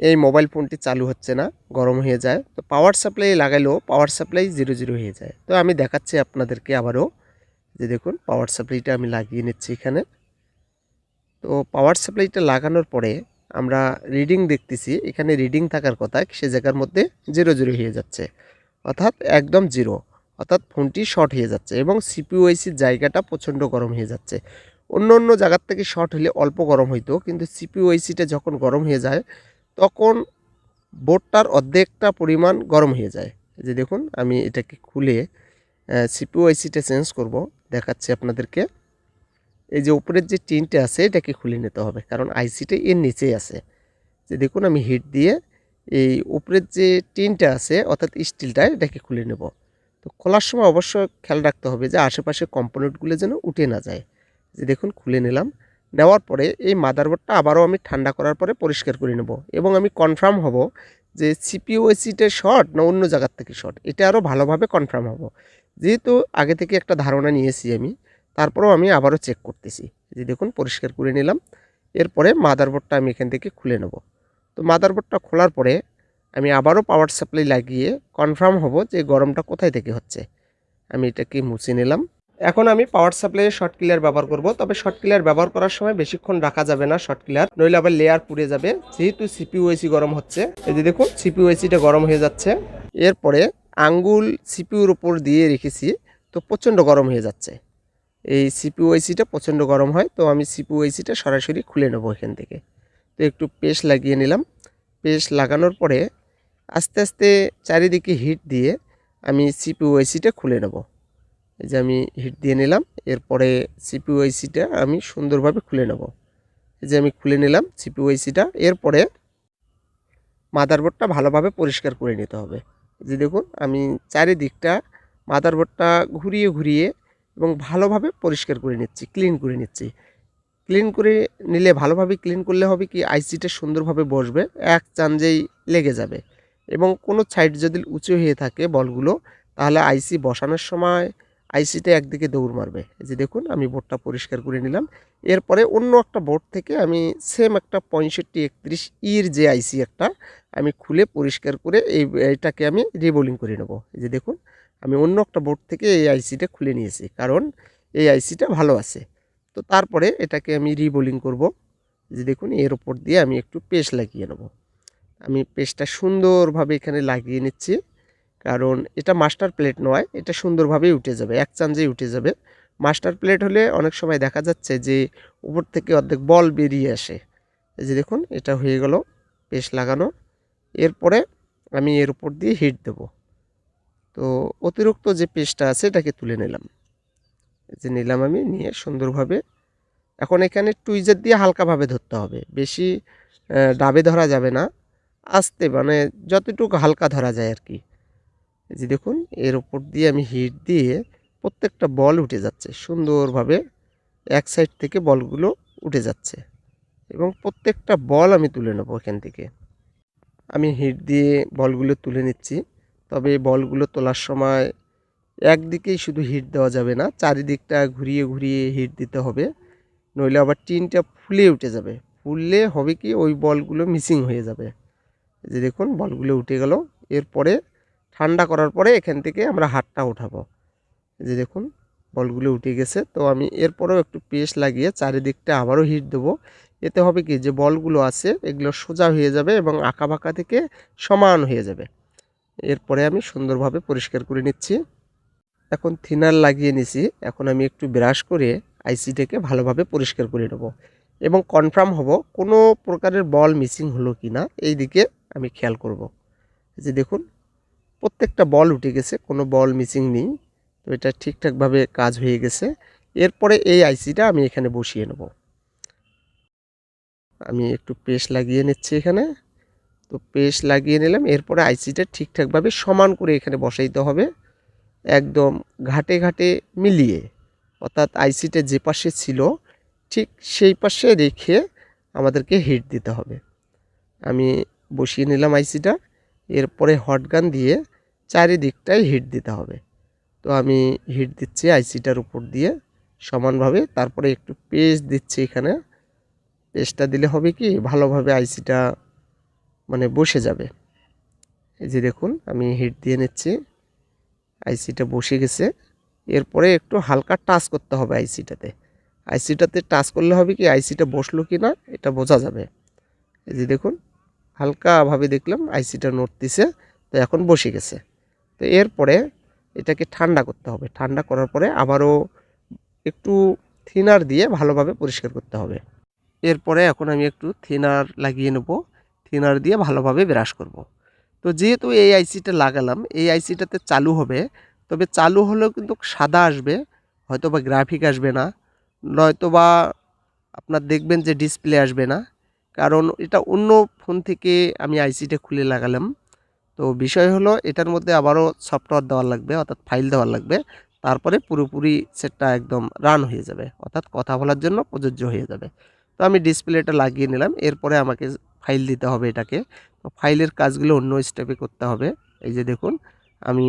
এই মোবাইল ফোনটি চালু হচ্ছে না, গরম হয়ে যায়। তো পাওয়ার সাপ্লাই লাগালেও পাওয়ার সাপ্লাই 0 হয়ে যায়। তো আমি দেখাচ্ছি আপনাদেরকে আবারও, যে দেখুন পাওয়ার সাপ্লাইটা আমি লাগিয়ে নিচ্ছি এখানে। তো পাওয়ার সাপ্লাইটা লাগানোর পরে আমরা রিডিং দেখতেছি, এখানে রিডিং থাকার কথা, সে জায়গার মধ্যে 0 হয়ে যাচ্ছে, অর্থাৎ একদম 0, অর্থাৎ ফোনটি শর্ট হয়ে যাচ্ছে এবং সিপিইউ আইসির জায়গাটা প্রচণ্ড গরম হয়ে যাচ্ছে। অন্য অন্য জায়গার থেকে শর্ট হলে অল্প গরম হইতো, কিন্তু সিপিইউ আইসিটা যখন গরম হয়ে যায় তখন বোর্ডটার অর্ধেকটা পরিমাণ গরম হয়ে যায়। এই যে দেখুন আমি এটাকে খুলে সিপিইউ আইসিটা চেঞ্জ করব, দেখাচ্ছি আপনাদেরকে। এই যে উপরের যে টিনটা আছে এটাকে খুলে নিতে হবে, কারণ আইসিটা এর নিচেই আছে। যে দেখুন আমি হিট দিয়ে এই উপরের যে টিনটা আছে অর্থাৎ স্টিলটা এটাকে খুলে নেব। তো খোলার সময় অবশ্য খেয়াল রাখতে হবে যে আশেপাশে কম্পোনেন্টগুলো যেন উঠে না যায়। যে দেখুন খুলে নিলাম। নেওয়ার পরে এই মাদারবোর্ডটা আবারও আমি ঠান্ডা করার পরে পরিষ্কার করে নেব এবং আমি কনফার্ম হব যে সিপিইউ এসিটা শর্ট না অন্য জায়গার থেকে শর্ট, এটা আরও ভালোভাবে কনফার্ম হব। যেহেতু আগে থেকে একটা ধারণা নিয়েছি আমি, তারপরেও আমি আবারও চেক করতেছি। যে দেখুন পরিষ্কার করে নিলাম। এরপরে মাদারবোর্ডটা আমি এখান থেকে খুলে নেব। তো মাদারবোর্ডটা খোলার পরে আমি আবারও পাওয়ার সাপ্লাই লাগিয়ে কনফার্ম হব যে গরমটা কোথায় থেকে হচ্ছে। আমি এটাকে মুছে নিলাম। এখন আমি পাওয়ার সাপ্লাইয়ে শর্ট ক্লিয়ার ব্যবহার করব, তবে শর্ট ক্লিয়ার ব্যবহার করার সময় বেশিক্ষণ রাখা যাবে না শর্ট ক্লিয়ার, নইলে আবার লেয়ার পুড়ে যাবে। যেহেতু সিপিইউ এসি গরম হচ্ছে, এই যে দেখুন সিপিইউ এসিটা গরম হয়ে যাচ্ছে। এরপরে আঙ্গুল সিপিইউর উপর দিয়ে রেখেছি, তো প্রচণ্ড গরম হয়ে যাচ্ছে। এই সিপিইউ এসিটা প্রচণ্ড গরম হয়, তো আমি সিপিইউ এসিটা সরাসরি খুলে নেব এখান থেকে। তো একটু পেস্ট লাগিয়ে নিলাম। পেস্ট লাগানোর পরে আস্তে আস্তে চারিদিকে হিট দিয়ে আমি সিপিইউ আইসিটা খুলে নেব। এই যে আমি হিট দিয়ে নিলাম। এরপরে সিপিইউ আইসিটা আমি সুন্দরভাবে খুলে নেব। এই যে আমি খুলে নিলাম সিপিইউ আইসিটা। এরপরে মাদারবোর্ডটা ভালোভাবে পরিষ্কার করে নিতে হবে। যে দেখুন আমি চারিদিকটা মাদারবোর্ডটা ঘুরিয়ে ঘুরিয়ে এবং ভালোভাবে পরিষ্কার করে নিচ্ছি, ক্লিন করে নিচ্ছি। ক্লিন করে নিলে ভালোভাবে ক্লিন করলে হবে কি আইসিটা সুন্দরভাবে বসবে, এক চান্সেই লেগে যাবে। এবং কোনো সাইড যদি উঁচু হয়ে থাকে বলগুলো, তাহলে আইসি বসানোর সময় আইসিটা একদিকে দৌড় মারবে। এই যে দেখুন আমি বোর্ডটা পরিষ্কার করে নিলাম। এরপরে অন্য একটা বোর্ড থেকে আমি সেম একটা 6531 ইর যে আইসি একটা আমি খুলে পরিষ্কার করে এইটাকে আমি রিবোলিং করে নেব। এই যে দেখুন আমি অন্য একটা বোর্ড থেকে এই আইসিটা খুলে নিয়েছি, কারণ এই আইসিটা ভালো আছে। তো তারপরে এটাকে আমি রিবোলিং করব। যে দেখুন এর উপর দিয়ে আমি একটু পেস্ট লাগিয়ে নেব। আমি পেস্টটা সুন্দরভাবে এখানে লাগিয়ে নিচ্ছি, কারণ এটা মাস্টার প্লেট নয়, এটা সুন্দরভাবেই উঠে যাবে, এক চান্সেই উঠে যাবে। মাস্টার প্লেট হলে অনেক সময় দেখা যাচ্ছে যে উপর থেকে অর্ধেক বল বেরিয়ে আসে। এই যে দেখুন এটা হয়ে গেল পেস্ট লাগানো। এরপরে আমি এর উপর দিয়ে হিট দেব। তো অতিরিক্ত যে পেস্টটা আছে এটাকে তুলে নিলাম। এই যে নিলাম, আমি নিয়ে সুন্দরভাবে এখন এখানে টুইজার দিয়ে হালকাভাবে ধরতে হবে, বেশি ডাবে ধরা যাবে না, আস্তে মানে যতটুকু হালকা ধরা যায় আর কি। এই যে দেখুন এর উপর দিয়ে আমি হিট দিয়ে প্রত্যেকটা বল উঠে যাচ্ছে সুন্দরভাবে, এক সাইড থেকে বলগুলো উঠে যাচ্ছে এবং প্রত্যেকটা বল আমি তুলে নেব এখান থেকে। আমি হিট দিয়ে বলগুলো তুলে নিচ্ছি, তবে বলগুলো তোলার সময় একদিকেই শুধু হিট দেওয়া যাবে না, চারিদিকটা ঘুরিয়ে ঘুরিয়ে হিট দিতে হবে, নইলে আবার টিনটা ফুলে উঠে যাবে। ফুললে হবে কি ওই বলগুলো মিসিং হয়ে যাবে। এই যে দেখুন বলগুলো উঠে গেল। এরপরে ঠান্ডা করার পরে এখান থেকে আমরা হাতটা উঠাবো। এই যে দেখুন বলগুলো উঠে গেছে। তো আমি এরপরেও একটু পেস্ট লাগিয়ে চারিদিকটা আবারও হিট দেবো। এতে হবে কি যে বলগুলো আছে এগুলো সোজা হয়ে যাবে এবং আঁকাবাঁকা থেকে সমান হয়ে যাবে। এরপরে আমি সুন্দরভাবে পরিষ্কার করে নিচ্ছি। এখন থিনার লাগিয়ে নিছি। এখন আমি একটু ব্রাশ করে আইসিটাকে ভালোভাবে পরিষ্কার করে নেব এবং কনফার্ম হব কোনো প্রকারের বল মিসিং হলো কি না, এই দিকে আমি খেয়াল করব। যে দেখুন প্রত্যেকটা বল উঠে গেছে, কোনো বল মিসিং নেই। তো এটা ঠিকঠাকভাবে কাজ হয়ে গেছে। এরপরে এই আইসিটা আমি এখানে বসিয়ে নেব। আমি একটু পেস্ট লাগিয়ে নিচ্ছি এখানে। তো পেস্ট লাগিয়ে নিলাম। এরপরে আইসিটা ঠিকঠাকভাবে সমান করে এখানে বসাইতে হবে, একদম ঘাটে ঘাটে মিলিয়ে, অর্থাৎ আইসিটা যে পাশে ছিল ঠিক সেই পাশে রেখে আমাদেরকে হিট দিতে হবে। আমি বসিয়ে নিলাম আইসিটা। এরপরে হটগান দিয়ে চারিদিকটাই হিট দিতে হবে। তো আমি হিট দিচ্ছি আইসিটার উপর দিয়ে সমানভাবে, তারপরে একটু পেস্ট দিচ্ছি এখানে। পেস্টটা দিলে হবে কি ভালোভাবে আইসিটা মানে বসে যাবে। এই যে দেখুন আমি হিট দিয়ে নিচ্ছি, আইসিটা বসে গেছে। এরপরে একটু হালকা টাচ করতে হবে আইসিটাতে টাচ করলে হবে কি আইসিটা বসলো কি না এটা বোঝা যাবে। এই যে দেখুন হালকাভাবে দেখলাম আইসিটা নড়তেছে, তো এখন বসে গেছে। তো এরপরে এটাকে ঠান্ডা করতে হবে, ঠান্ডা করার পরে আবারও একটু থিনার দিয়ে ভালোভাবে পরিষ্কার করতে হবে। এরপরে এখন আমি একটু থিনার লাগিয়ে নেব, থিনার দিয়ে ভালোভাবে ব্রাশ করব। তো যেহেতু এই আইসিটা লাগালাম, এই আইসিটাতে চালু হবে, তবে চালু হলেও কিন্তু সাদা আসবে, হয়তো বা গ্রাফিক আসবে না, নয়তো বা আপনার দেখবেন যে ডিসপ্লে আসবে না, কারণ এটা অন্য ফোন থেকে আমি আইসিটা খুলে লাগালাম। তো বিষয় হলো এটার মধ্যে আবারও সফটওয়্যার দেওয়ার লাগবে, অর্থাৎ ফাইল দেওয়ার লাগবে, তারপরে পুরোপুরি সেটটা একদম রান হয়ে যাবে, অর্থাৎ কথা বলার জন্য প্রযোজ্য হয়ে যাবে। তো আমি ডিসপ্লেটা লাগিয়ে নিলাম, এরপরে আমাকে ফাইল দিতে হবে এটাকে। তো ফাইলের কাজগুলো অন্য স্টেপে করতে হবে। এই যে দেখুন আমি